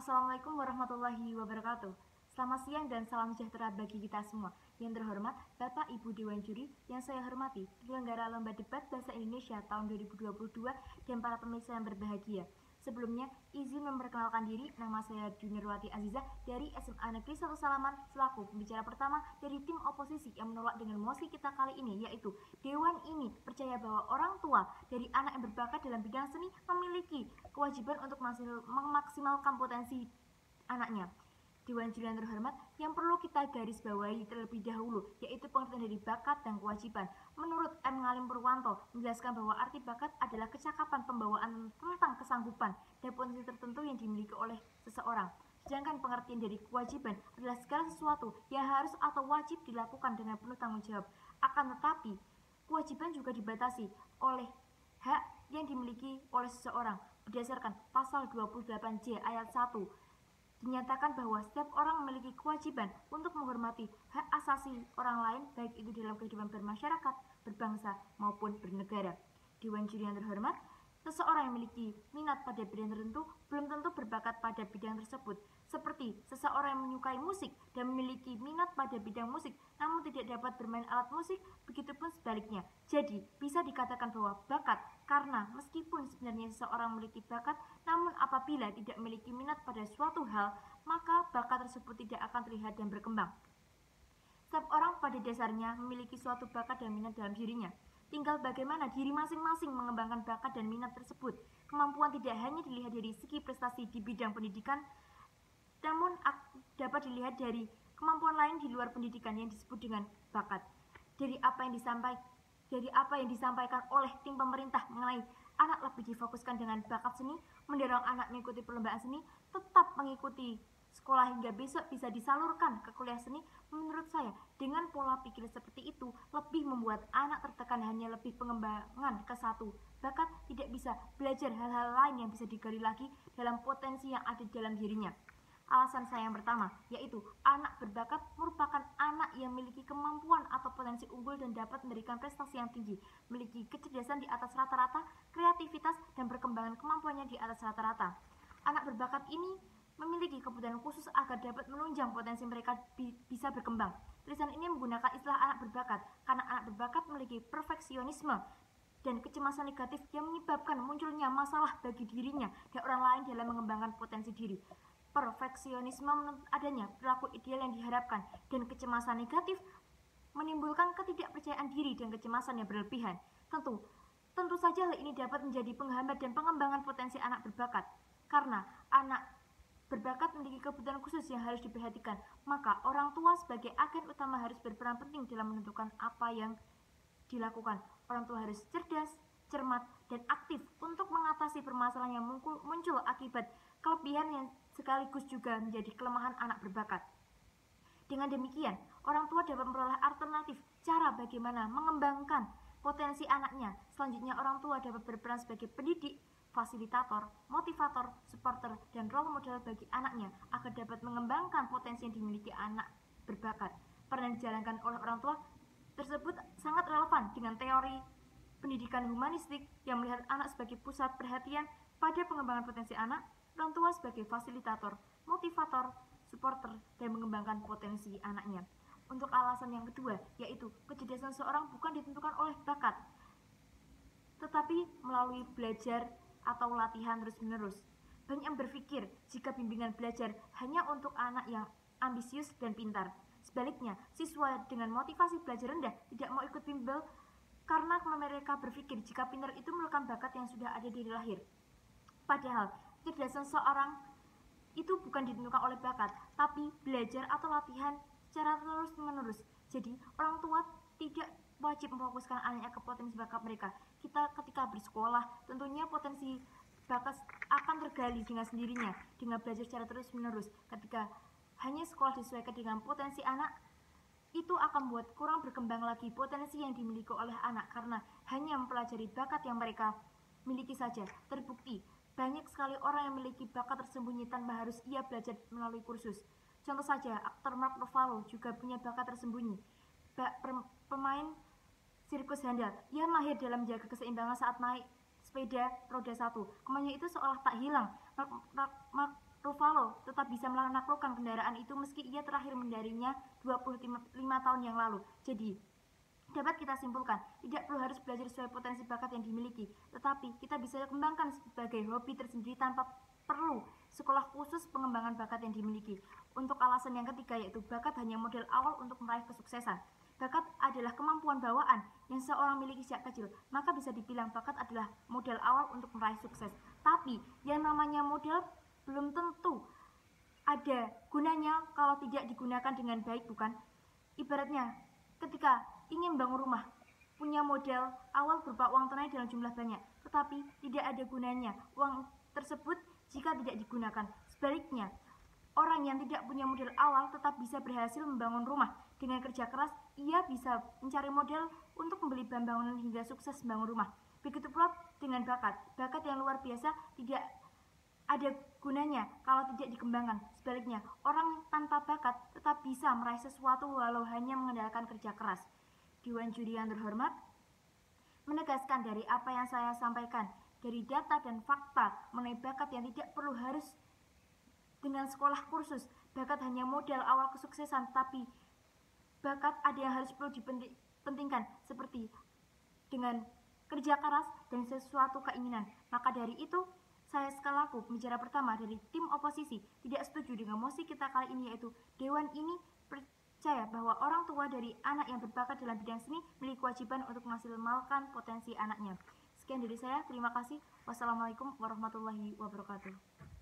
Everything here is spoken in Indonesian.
Assalamualaikum warahmatullahi wabarakatuh. Selamat siang dan salam sejahtera bagi kita semua. Yang terhormat Bapak Ibu Dewan Juri yang saya hormati, penyelenggara Lomba Debat Bahasa Indonesia tahun 2022 dan para pemirsa yang berbahagia. Sebelumnya, izin memperkenalkan diri, nama saya Junirwati Azizah dari SMA Negeri 1 Salaman selaku pembicara pertama dari tim oposisi yang menolak dengan mosi kita kali ini, yaitu Dewan ini percaya bahwa orang tua dari anak yang berbakat dalam bidang seni memiliki kewajiban untuk memaksimalkan potensi anaknya. Dewan Juri yang terhormat, yang perlu kita garis bawahi terlebih dahulu yaitu pengertian dari bakat dan kewajiban. Menurut M. Ngalim Purwanto menjelaskan bahwa arti bakat adalah kecakapan pembawaan tentang kesanggupan dan potensi tertentu yang dimiliki oleh seseorang. Sedangkan pengertian dari kewajiban adalah segala sesuatu yang harus atau wajib dilakukan dengan penuh tanggung jawab. Akan tetapi, kewajiban juga dibatasi oleh hak yang dimiliki oleh seseorang. Berdasarkan pasal 28J ayat 1, dinyatakan bahwa setiap orang memiliki kewajiban untuk menghormati hak asasi orang lain, baik itu dalam kehidupan bermasyarakat, berbangsa, maupun bernegara. Dewan Juri yang terhormat, seseorang yang memiliki minat pada bidang tertentu belum tentu berbakat pada bidang tersebut. Seperti seseorang yang menyukai musik dan memiliki minat pada bidang musik namun tidak dapat bermain alat musik, begitupun sebaliknya. Jadi, bisa dikatakan bahwa bakat karena meskipun sebenarnya seseorang memiliki bakat, namun apabila tidak memiliki minat pada suatu hal, maka bakat tersebut tidak akan terlihat dan berkembang. Setiap orang pada dasarnya memiliki suatu bakat dan minat dalam dirinya. Tinggal bagaimana diri masing-masing mengembangkan bakat dan minat tersebut. Kemampuan tidak hanya dilihat dari segi prestasi di bidang pendidikan, namun dapat dilihat dari kemampuan lain di luar pendidikan yang disebut dengan bakat. Dari apa yang disampaikan oleh tim pemerintah mengenai anak lebih difokuskan dengan bakat seni, mendorong anak mengikuti perlombaan seni, tetap mengikuti sekolah hingga besok bisa disalurkan ke kuliah seni, menurut saya dengan pola pikir seperti itu lebih membuat anak tertekan hanya lebih pengembangan ke satu bakat, tidak bisa belajar hal-hal lain yang bisa digali lagi dalam potensi yang ada dalam dirinya. Alasan saya yang pertama, yaitu anak berbakat merupakan anak yang memiliki kemampuan atau potensi unggul dan dapat memberikan prestasi yang tinggi, memiliki kecerdasan di atas rata-rata, kreativitas dan perkembangan kemampuannya di atas rata-rata. Anak berbakat ini memiliki kebutuhan khusus agar dapat menunjang potensi mereka bisa berkembang. Tulisan ini menggunakan istilah anak berbakat karena anak berbakat memiliki perfeksionisme dan kecemasan negatif yang menyebabkan munculnya masalah bagi dirinya dan orang lain dalam mengembangkan potensi diri. Perfeksionisme menuntut adanya perilaku ideal yang diharapkan, dan kecemasan negatif menimbulkan ketidakpercayaan diri dan kecemasan yang berlebihan. Tentu saja hal ini dapat menjadi penghambat dan pengembangan potensi anak berbakat. Karena anak berbakat memiliki kebutuhan khusus yang harus diperhatikan, maka orang tua sebagai agen utama harus berperan penting dalam menentukan apa yang dilakukan. Orang tua harus cerdas, cermat, dan aktif untuk mengatasi permasalahan yang muncul akibat kelebihan yang sekaligus juga menjadi kelemahan anak berbakat. Dengan demikian, orang tua dapat memperoleh alternatif cara bagaimana mengembangkan potensi anaknya. Selanjutnya, orang tua dapat berperan sebagai pendidik, fasilitator, motivator, supporter, dan role model bagi anaknya agar dapat mengembangkan potensi yang dimiliki anak berbakat. Peran yang dijalankan oleh orang tua tersebut sangat relevan dengan teori pendidikan humanistik yang melihat anak sebagai pusat perhatian pada pengembangan potensi anak, orang tua sebagai fasilitator, motivator, supporter, dan mengembangkan potensi anaknya. Untuk alasan yang kedua, yaitu kecerdasan seorang bukan ditentukan oleh bakat, tetapi melalui belajar atau latihan terus-menerus. Banyak yang berpikir jika bimbingan belajar hanya untuk anak yang ambisius dan pintar. Sebaliknya, siswa dengan motivasi belajar rendah tidak mau ikut bimbel karena mereka berpikir jika pintar itu merupakan bakat yang sudah ada dari lahir. Padahal, kecerdasan seorang itu bukan ditentukan oleh bakat, tapi belajar atau latihan secara terus-menerus. Jadi, orang tua tidak wajib memfokuskan anaknya ke potensi bakat mereka. Kita ketika bersekolah, tentunya potensi bakat akan tergali dengan sendirinya dengan belajar secara terus-menerus. Ketika hanya sekolah disesuaikan dengan potensi anak, itu akan membuat kurang berkembang lagi potensi yang dimiliki oleh anak karena hanya mempelajari bakat yang mereka miliki saja. Terbukti banyak sekali orang yang memiliki bakat tersembunyi tanpa harus ia belajar melalui kursus. Contoh saja, aktor Mark Ruffalo juga punya bakat tersembunyi. Pemain sirkus handal, ia mahir dalam menjaga keseimbangan saat naik sepeda roda 1. Kemauannya itu seolah tak hilang. Mark Ruffalo tetap bisa menaklukkan kendaraan itu meski ia terakhir mengendarinya 25 tahun yang lalu. Jadi, dapat kita simpulkan, tidak perlu harus belajar sesuai potensi bakat yang dimiliki, tetapi kita bisa kembangkan sebagai hobi tersendiri tanpa perlu sekolah khusus pengembangan bakat yang dimiliki. Untuk alasan yang ketiga, yaitu bakat hanya modal awal untuk meraih kesuksesan. Bakat adalah kemampuan bawaan yang seorang miliki sejak kecil, maka bisa dibilang bakat adalah modal awal untuk meraih sukses. Tapi yang namanya modal belum tentu ada gunanya kalau tidak digunakan dengan baik, bukan? Ibaratnya, ketika ingin bangun rumah, punya modal awal berupa uang tunai dalam jumlah banyak, tetapi tidak ada gunanya uang tersebut jika tidak digunakan. Sebaliknya, orang yang tidak punya modal awal tetap bisa berhasil membangun rumah. Dengan kerja keras, ia bisa mencari modal untuk membeli bahan bangunan hingga sukses membangun rumah. Begitu pula dengan bakat. Bakat yang luar biasa tidak ada gunanya kalau tidak dikembangkan. Sebaliknya, orang tanpa bakat tetap bisa meraih sesuatu walau hanya mengandalkan kerja keras. Dewan juri yang terhormat, menegaskan dari apa yang saya sampaikan, dari data dan fakta mengenai bakat yang tidak perlu harus dengan sekolah kursus. Bakat hanya modal awal kesuksesan, tapi bakat ada yang harus perlu dipentingkan, seperti dengan kerja keras dan sesuatu keinginan. Maka dari itu, saya selaku pembicara pertama dari tim oposisi tidak setuju dengan mosi kita kali ini, yaitu Dewan ini percaya bahwa orang tua dari anak yang berbakat dalam bidang seni memiliki kewajiban untuk memaksimalkan potensi anaknya. Sekian dari saya, terima kasih. Wassalamualaikum warahmatullahi wabarakatuh.